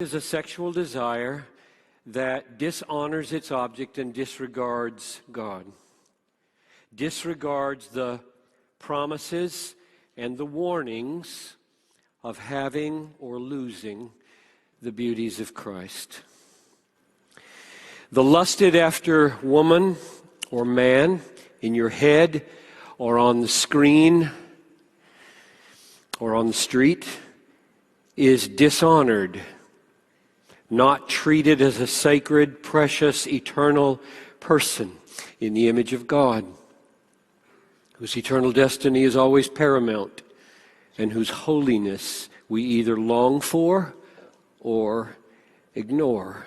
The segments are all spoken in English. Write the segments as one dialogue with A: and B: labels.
A: Is a sexual desire that dishonors its object and disregards God, disregards the promises and the warnings of having or losing the beauties of Christ. The lusted after woman or man in your head or on the screen or on the street is dishonored, not treated as a sacred, precious, eternal person in the image of God, whose eternal destiny is always paramount and whose holiness we either long for or ignore.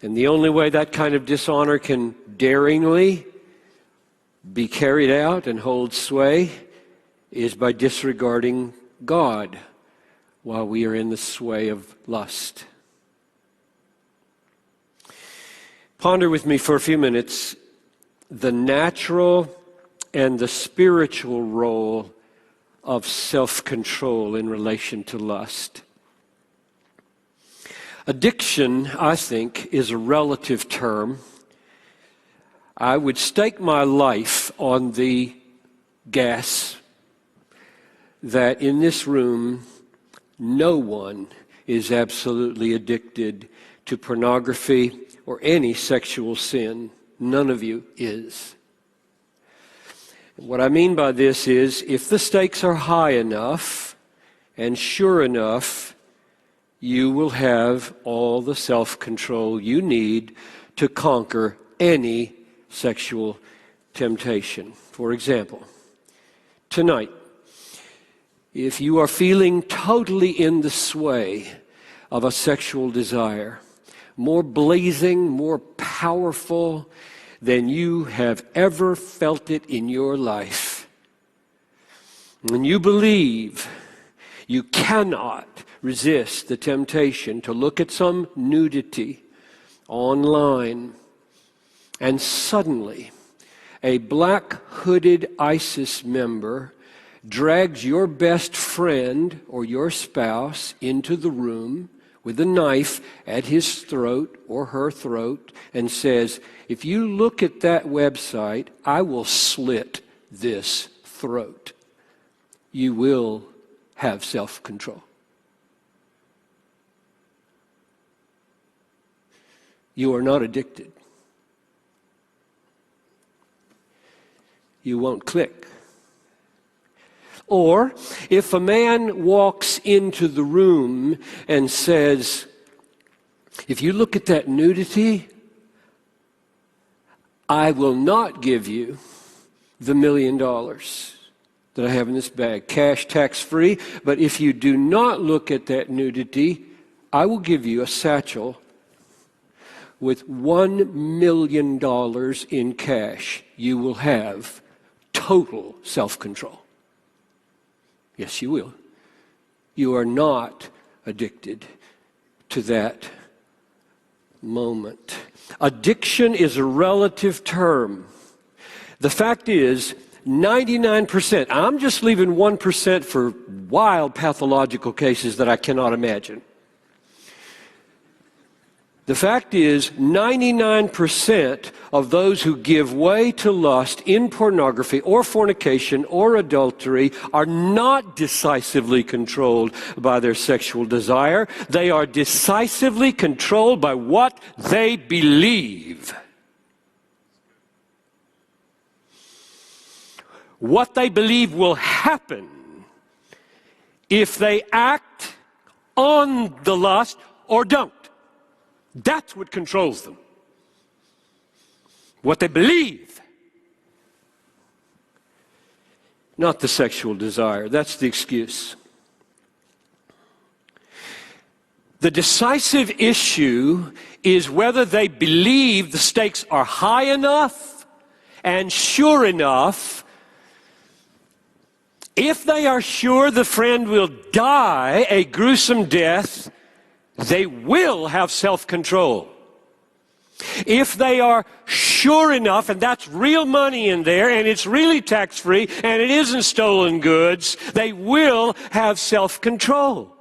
A: And the only way that kind of dishonor can daringly be carried out and hold sway is by disregarding God while we are in the sway of lust. Ponder with me for a few minutes the natural and the spiritual role of self-control in relation to lust. Addiction, I think, is a relative term. I would stake my life on the guess that in this room, no one is absolutely addicted to pornography or any sexual sin. None of you is. What I mean by this is, if the stakes are high enough and sure enough, you will have all the self-control you need to conquer any sexual temptation. For example, tonight, if you are feeling totally in the sway of a sexual desire, more blazing, more powerful than you have ever felt it in your life, and you believe you cannot resist the temptation to look at some nudity online, and suddenly a black hooded ISIS member drags your best friend or your spouse into the room with a knife at his throat or her throat and says, "If you look at that website, I will slit this throat." You will have self-control. You are not addicted. You won't click. Or if a man walks into the room and says, "If you look at that nudity, I will not give you the $1 million that I have in this bag, cash, tax-free, but if you do not look at that nudity, I will give you a satchel with $1 million in cash." You will have total self-control. Yes, you will. You are not addicted to that moment. Addiction is a relative term. The fact is, 99%, I'm just leaving 1% for wild pathological cases that I cannot imagine. The fact is, 99% of those who give way to lust in pornography or fornication or adultery are not decisively controlled by their sexual desire. They are decisively controlled by what they believe. What they believe will happen if they act on the lust or don't. That's what controls them. What they believe. Not the sexual desire. That's the excuse. The decisive issue is whether they believe the stakes are high enough and sure enough. If they are sure the friend will die a gruesome death, they will have self-control. If they are sure enough, and that's real money in there, and it's really tax-free, and it isn't stolen goods, they will have self-control.